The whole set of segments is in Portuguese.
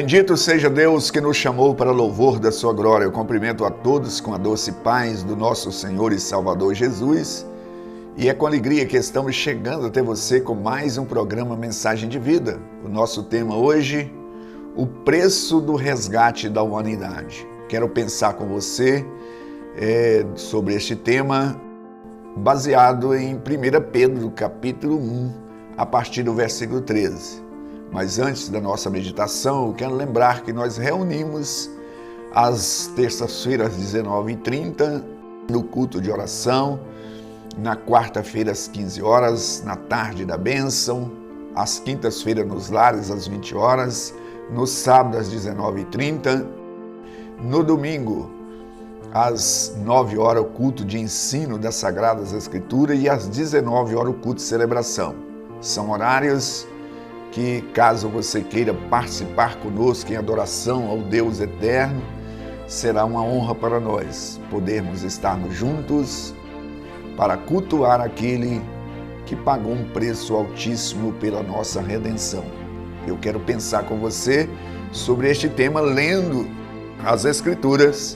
Bendito seja Deus que nos chamou para louvor da sua glória. Eu cumprimento a todos com a doce paz do nosso Senhor e Salvador Jesus. E é com alegria que estamos chegando até você com mais um programa Mensagem de Vida. O nosso tema hoje, o preço do resgate da humanidade. Quero pensar com você sobre este tema baseado em 1 Pedro, capítulo 1, a partir do versículo 13. Mas antes da nossa meditação, eu quero lembrar que nós reunimos às terças-feiras, às 19h30, no culto de oração, na quarta-feira, às 15 horas, na tarde da bênção, às quintas-feiras, nos lares, às 20 horas, no sábado, às 19h30, no domingo, às 9 horas, o culto de ensino das Sagradas Escrituras e às 19 horas, o culto de celebração. São horários que, caso você queira participar conosco em adoração ao Deus eterno, será uma honra para nós podermos estarmos juntos para cultuar aquele que pagou um preço altíssimo pela nossa redenção. Eu quero pensar com você sobre este tema lendo as Escrituras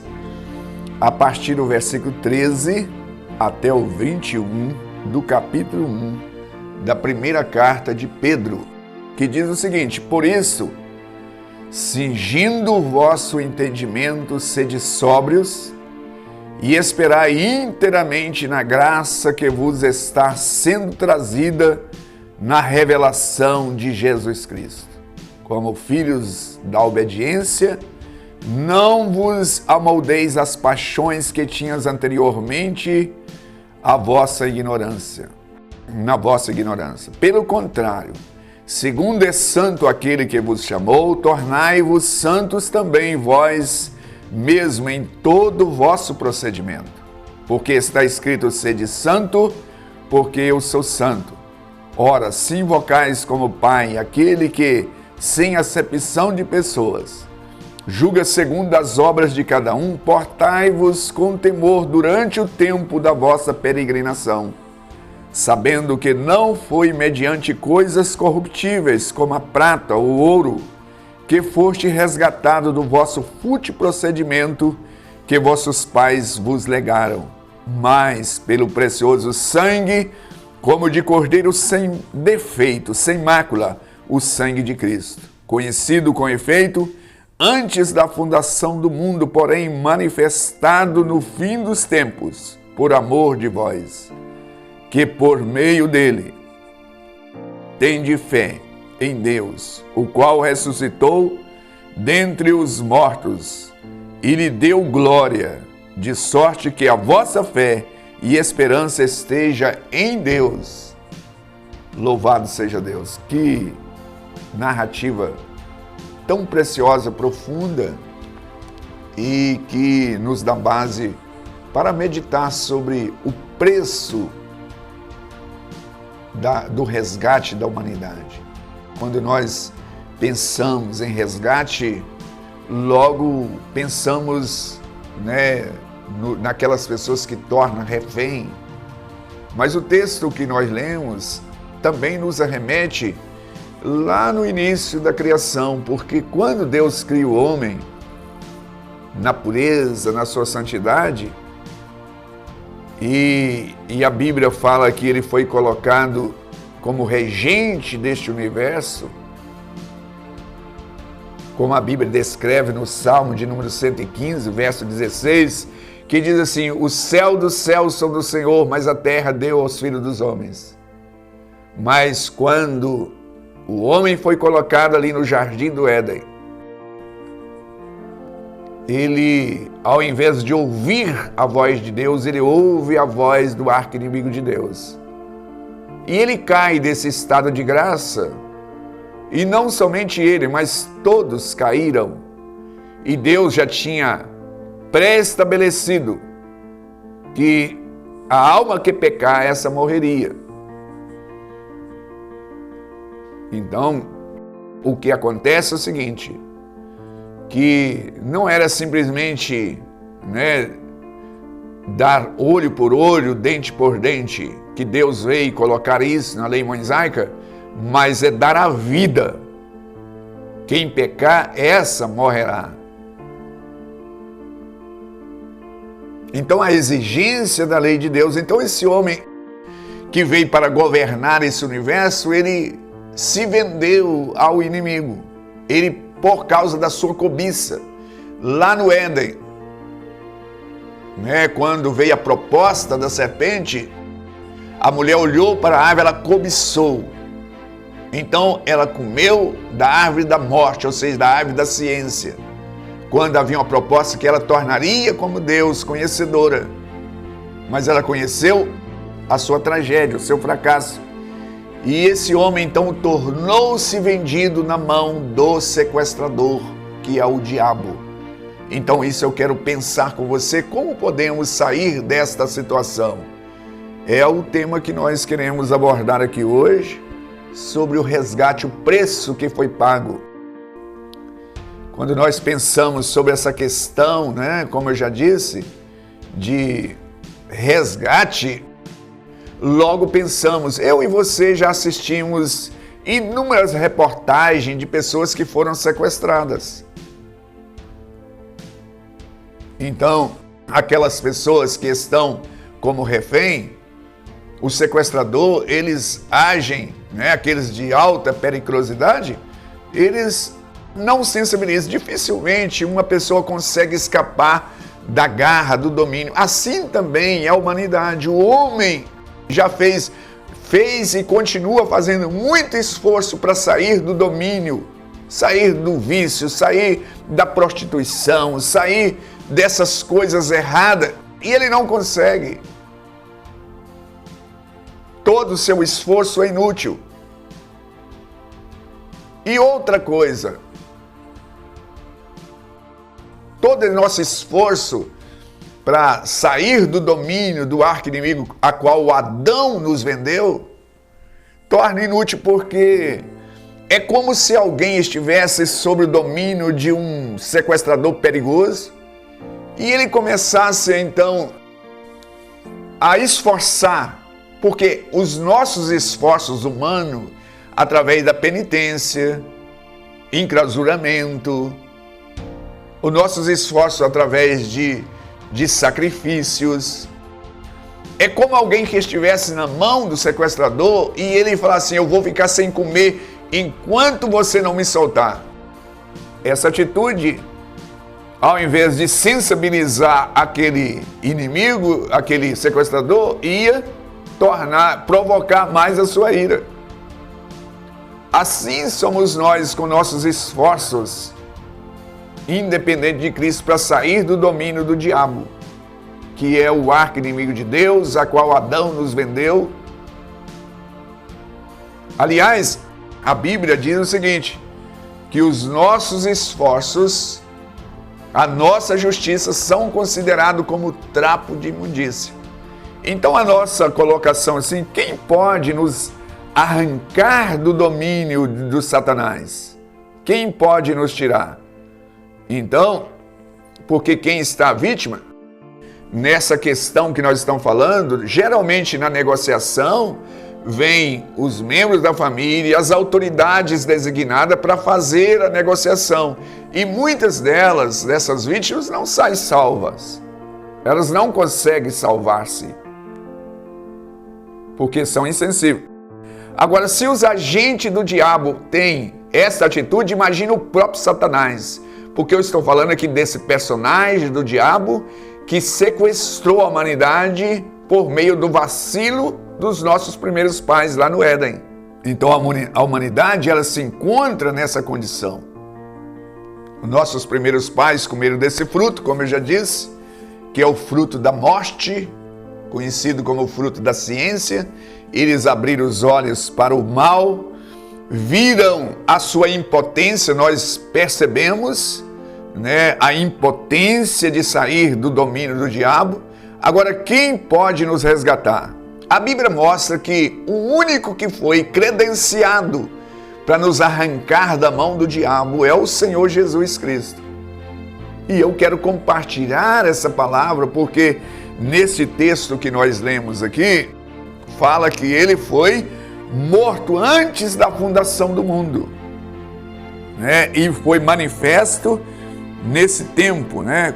a partir do versículo 13 até o 21 do capítulo 1 da primeira carta de Pedro, que diz o seguinte: por isso, cingindo o vosso entendimento, sede sóbrios e esperai inteiramente na graça que vos está sendo trazida na revelação de Jesus Cristo. Como filhos da obediência, não vos amoldeis às paixões que tinhas anteriormente na vossa ignorância. Pelo contrário, segundo é santo aquele que vos chamou, tornai-vos santos também vós mesmo em todo o vosso procedimento. Porque está escrito: sede santo, porque eu sou santo. Ora, se invocais como Pai aquele que, sem acepção de pessoas, julga segundo as obras de cada um, portai-vos com temor durante o tempo da vossa peregrinação, sabendo que não foi mediante coisas corruptíveis, como a prata ou o ouro, que foste resgatado do vosso fútil procedimento que vossos pais vos legaram, mas pelo precioso sangue, como de cordeiro sem defeito, sem mácula, o sangue de Cristo, conhecido com efeito antes da fundação do mundo, porém manifestado no fim dos tempos, por amor de vós, que por meio dele tende fé em Deus, o qual ressuscitou dentre os mortos e lhe deu glória, de sorte que a vossa fé e esperança esteja em Deus. Louvado seja Deus! Que narrativa tão preciosa, profunda, e que nos dá base para meditar sobre o preço do resgate da humanidade. Quando nós pensamos em resgate, logo pensamos naquelas pessoas que tornam refém. Mas o texto que nós lemos também nos arremete lá no início da criação, porque quando Deus cria o homem na pureza, na sua santidade, e a Bíblia fala que ele foi colocado como regente deste universo, como a Bíblia descreve no Salmo de número 115, verso 16, que diz assim: o céu dos céus são do Senhor, mas a terra deu aos filhos dos homens. Mas quando o homem foi colocado ali no jardim do Éden, ele, ao invés de ouvir a voz de Deus, ele ouve a voz do arqui-inimigo de Deus. E ele cai desse estado de graça, e não somente ele, mas todos caíram. E Deus já tinha pré-estabelecido que a alma que pecar, essa morreria. Então, o que acontece é o seguinte, que não era simplesmente dar olho por olho, dente por dente, que Deus veio colocar isso na lei mosaica, mas é dar a vida. Quem pecar, essa morrerá. Então a exigência da lei de Deus, então esse homem que veio para governar esse universo, ele se vendeu ao inimigo. Ele, por causa da sua cobiça, lá no Éden, quando veio a proposta da serpente, a mulher olhou para a árvore, ela cobiçou. Então ela comeu da árvore da morte, ou seja, da árvore da ciência. Quando havia uma proposta que ela tornaria como Deus, conhecedora. Mas ela conheceu a sua tragédia, o seu fracasso. E esse homem então tornou-se vendido na mão do sequestrador, que é o diabo. Então isso eu quero pensar com você, como podemos sair desta situação? É o tema que nós queremos abordar aqui hoje, sobre o resgate, o preço que foi pago. Quando nós pensamos sobre essa questão, como eu já disse, de resgate, logo pensamos, eu e você já assistimos inúmeras reportagens de pessoas que foram sequestradas. Então, aquelas pessoas que estão como refém, o sequestrador, eles agem, aqueles de alta periculosidade, eles não sensibilizam. Dificilmente uma pessoa consegue escapar da garra, do domínio. Assim também é a humanidade. O homem já fez e continua fazendo muito esforço para sair do domínio, sair do vício, sair da prostituição, sair dessas coisas erradas, e ele não consegue. Todo o seu esforço é inútil. E outra coisa, todo o nosso esforço para sair do domínio do arqui-inimigo a qual o Adão nos vendeu, torna inútil, porque é como se alguém estivesse sob o domínio de um sequestrador perigoso e ele começasse então a esforçar, porque os nossos esforços humanos, através da penitência, enclausuramento, os nossos esforços através de sacrifícios, é como alguém que estivesse na mão do sequestrador e ele falasse assim, eu vou ficar sem comer enquanto você não me soltar. Essa atitude, ao invés de sensibilizar aquele inimigo, aquele sequestrador, ia provocar mais a sua ira. Assim somos nós com nossos esforços, independente de Cristo, para sair do domínio do diabo, que é o arqui-inimigo de Deus, a qual Adão nos vendeu. Aliás, a Bíblia diz o seguinte, que os nossos esforços, a nossa justiça, são considerados como trapo de imundícia. Então a nossa colocação assim, quem pode nos arrancar do domínio do Satanás? Quem pode nos tirar? Então, porque quem está vítima, nessa questão que nós estamos falando, geralmente na negociação, vêm os membros da família, as autoridades designadas para fazer a negociação. E muitas dessas vítimas, não saem salvas. Elas não conseguem salvar-se, porque são insensíveis. Agora, se os agentes do diabo têm essa atitude, imagina o próprio Satanás. Porque eu estou falando aqui desse personagem do diabo que sequestrou a humanidade por meio do vacilo dos nossos primeiros pais lá no Éden. Então a humanidade, ela se encontra nessa condição. Os nossos primeiros pais comeram desse fruto, como eu já disse, que é o fruto da morte, conhecido como o fruto da ciência. Eles abriram os olhos para o mal, viram a sua impotência, nós percebemos, a impotência de sair do domínio do diabo. Agora, quem pode nos resgatar? A Bíblia mostra que o único que foi credenciado para nos arrancar da mão do diabo é o Senhor Jesus Cristo. E eu quero compartilhar essa palavra porque nesse texto que nós lemos aqui, fala que ele foi morto antes da fundação do mundo. né? E foi manifesto nesse tempo, né?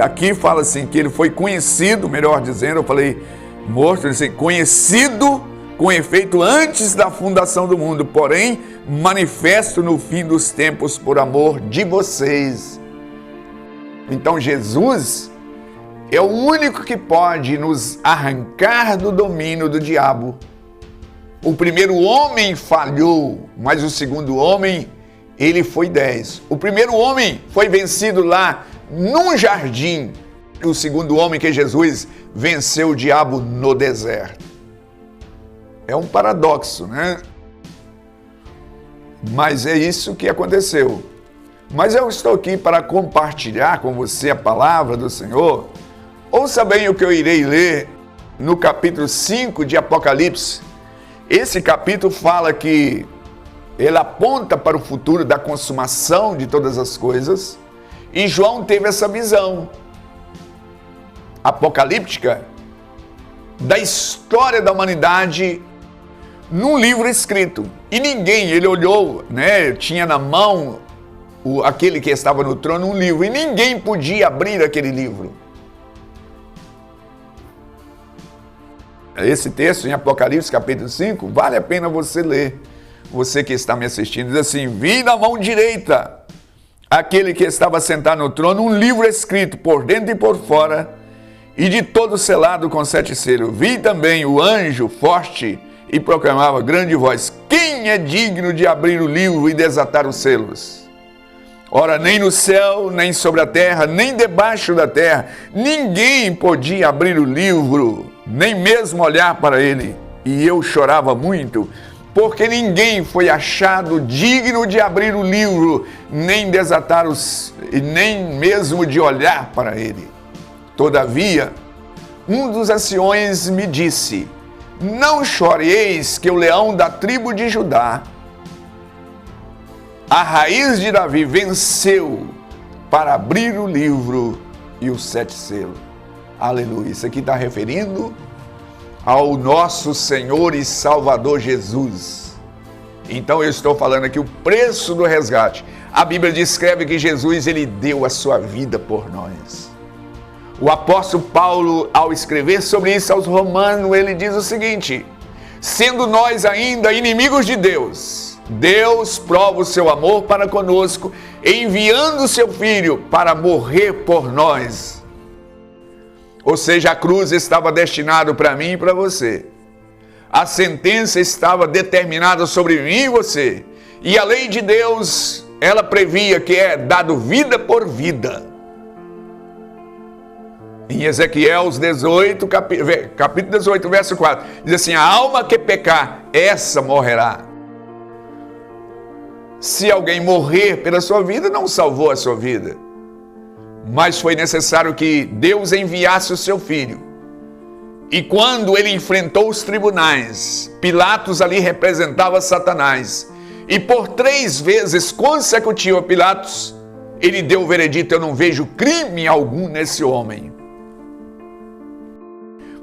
Aqui fala assim, que ele foi conhecido, melhor dizendo, eu falei morto, ele assim, conhecido com efeito antes da fundação do mundo, porém manifesto no fim dos tempos por amor de vocês. Então Jesus é o único que pode nos arrancar do domínio do diabo. O primeiro homem falhou, mas o segundo homem, ele foi 10. O primeiro homem foi vencido lá num jardim. O segundo homem, que é Jesus, venceu o diabo no deserto. É um paradoxo, né? Mas é isso que aconteceu. Mas eu estou aqui para compartilhar com você a palavra do Senhor. Ouça bem o que eu irei ler no capítulo 5 de Apocalipse. Esse capítulo fala que ele aponta para o futuro da consumação de todas as coisas. E João teve essa visão apocalíptica da história da humanidade num livro escrito. E ninguém, ele olhou, né, tinha na mão aquele que estava no trono um livro, e ninguém podia abrir aquele livro. Esse texto em Apocalipse capítulo 5, vale a pena você ler. Você que está me assistindo, diz assim: vi na mão direita aquele que estava sentado no trono um livro escrito por dentro e por fora, e de todo selado com 7 selos. Vi também o anjo forte e proclamava grande voz: quem é digno de abrir o livro e desatar os selos? Ora, nem no céu, nem sobre a terra, nem debaixo da terra, ninguém podia abrir o livro, nem mesmo olhar para ele. E eu chorava muito, porque ninguém foi achado digno de abrir o livro, nem desatar nem mesmo de olhar para ele. Todavia, um dos anciões me disse: não choreis, que o leão da tribo de Judá, a raiz de Davi, venceu para abrir o livro e os 7 selos. Aleluia. Isso aqui está referindo ao nosso Senhor e Salvador Jesus. Então eu estou falando aqui o preço do resgate. A Bíblia descreve que Jesus, ele deu a sua vida por nós. O apóstolo Paulo, ao escrever sobre isso aos Romanos, ele diz o seguinte: sendo nós ainda inimigos de Deus, Deus prova o seu amor para conosco, enviando o seu Filho para morrer por nós. Ou seja, a cruz estava destinada para mim e para você. A sentença estava determinada sobre mim e você. E a lei de Deus, ela previa que é dado vida por vida. Em Ezequiel 18, capítulo 18, verso 4, diz assim: a alma que pecar, essa morrerá. Se alguém morrer pela sua vida, não salvou a sua vida. Mas foi necessário que Deus enviasse o seu Filho. E quando ele enfrentou os tribunais, Pilatos ali representava Satanás. E por 3 vezes consecutivas, Pilatos, ele deu o veredito: eu não vejo crime algum nesse homem.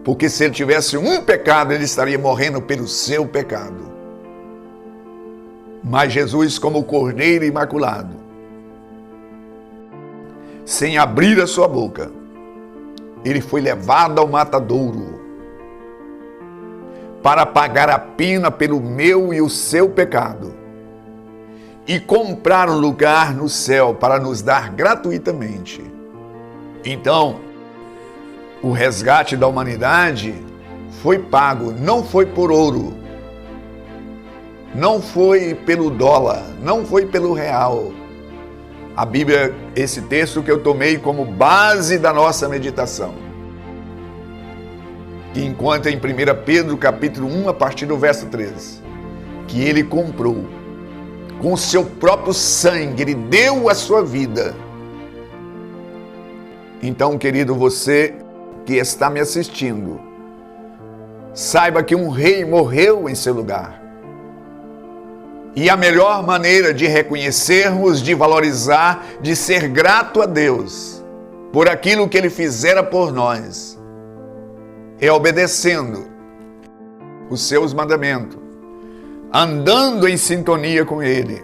Porque se ele tivesse um pecado, ele estaria morrendo pelo seu pecado. Mas Jesus, como o Cordeiro Imaculado, sem abrir a sua boca, ele foi levado ao matadouro para pagar a pena pelo meu e o seu pecado e comprar um lugar no céu para nos dar gratuitamente. Então, o resgate da humanidade foi pago, não foi por ouro, não foi pelo dólar, não foi pelo real. A Bíblia, esse texto que eu tomei como base da nossa meditação, que encontra em 1 Pedro capítulo 1, a partir do verso 13, que ele comprou com o seu próprio sangue, ele deu a sua vida. Então, querido, você que está me assistindo, saiba que um rei morreu em seu lugar. E a melhor maneira de reconhecermos, de valorizar, de ser grato a Deus por aquilo que Ele fizera por nós, é obedecendo os seus mandamentos, andando em sintonia com Ele,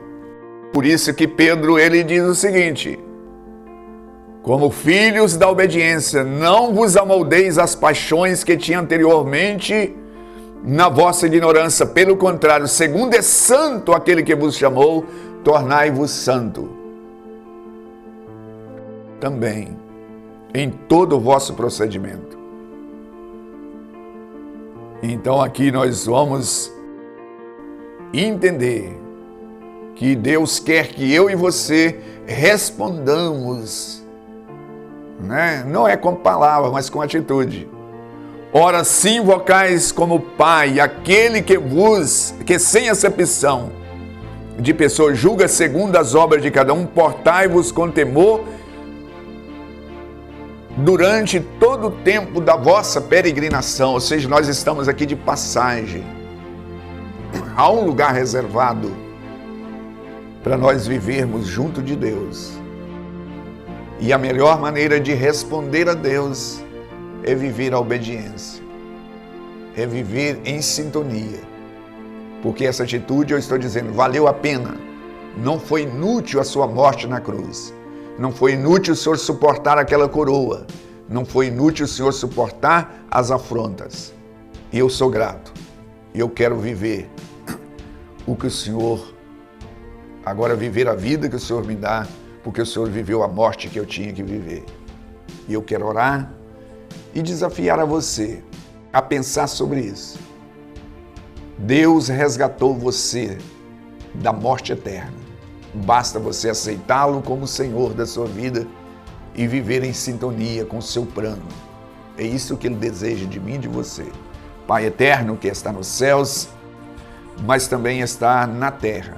Por isso que Pedro, ele diz o seguinte: como filhos da obediência, não vos amoldeis às paixões que tinha anteriormente na vossa ignorância. Pelo contrário, segundo é santo aquele que vos chamou, tornai-vos santo também em todo o vosso procedimento. Então aqui nós vamos entender que Deus quer que eu e você respondamos, né? Não é com palavras, mas com atitude. Ora, se invocais como Pai aquele que sem acepção de pessoas julga segundo as obras de cada um, portai-vos com temor durante todo o tempo da vossa peregrinação. Ou seja, nós estamos aqui de passagem. Há um lugar reservado para nós vivermos junto de Deus. E a melhor maneira de responder a Deus é viver a obediência, é viver em sintonia. Porque essa atitude, eu estou dizendo, valeu a pena. Não foi inútil a sua morte na cruz. Não foi inútil o Senhor suportar aquela coroa. Não foi inútil o Senhor suportar as afrontas. E eu sou grato. E eu quero viver o que o Senhor, agora viver a vida que o Senhor me dá, porque o Senhor viveu a morte que eu tinha que viver. E eu quero orar e desafiar a você a pensar sobre isso. Deus resgatou você da morte eterna. Basta você aceitá-lo como Senhor da sua vida e viver em sintonia com o seu plano. É isso que Ele deseja de mim e de você. Pai eterno que está nos céus, mas também está na terra.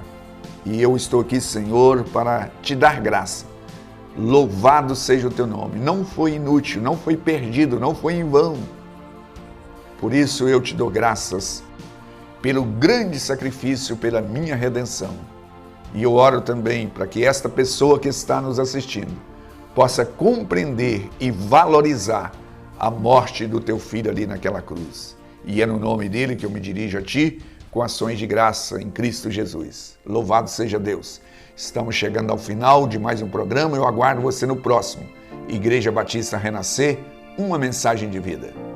E eu estou aqui, Senhor, para te dar graça. Louvado seja o teu nome. Não foi inútil, não foi perdido, não foi em vão. Por isso eu te dou graças pelo grande sacrifício, pela minha redenção. E eu oro também para que esta pessoa que está nos assistindo possa compreender e valorizar a morte do teu filho ali naquela cruz. E é no nome dele que eu me dirijo a ti com ações de graça em Cristo Jesus. Louvado seja Deus. Estamos chegando ao final de mais um programa. Eu aguardo você no próximo. Igreja Batista Renascer, uma mensagem de vida.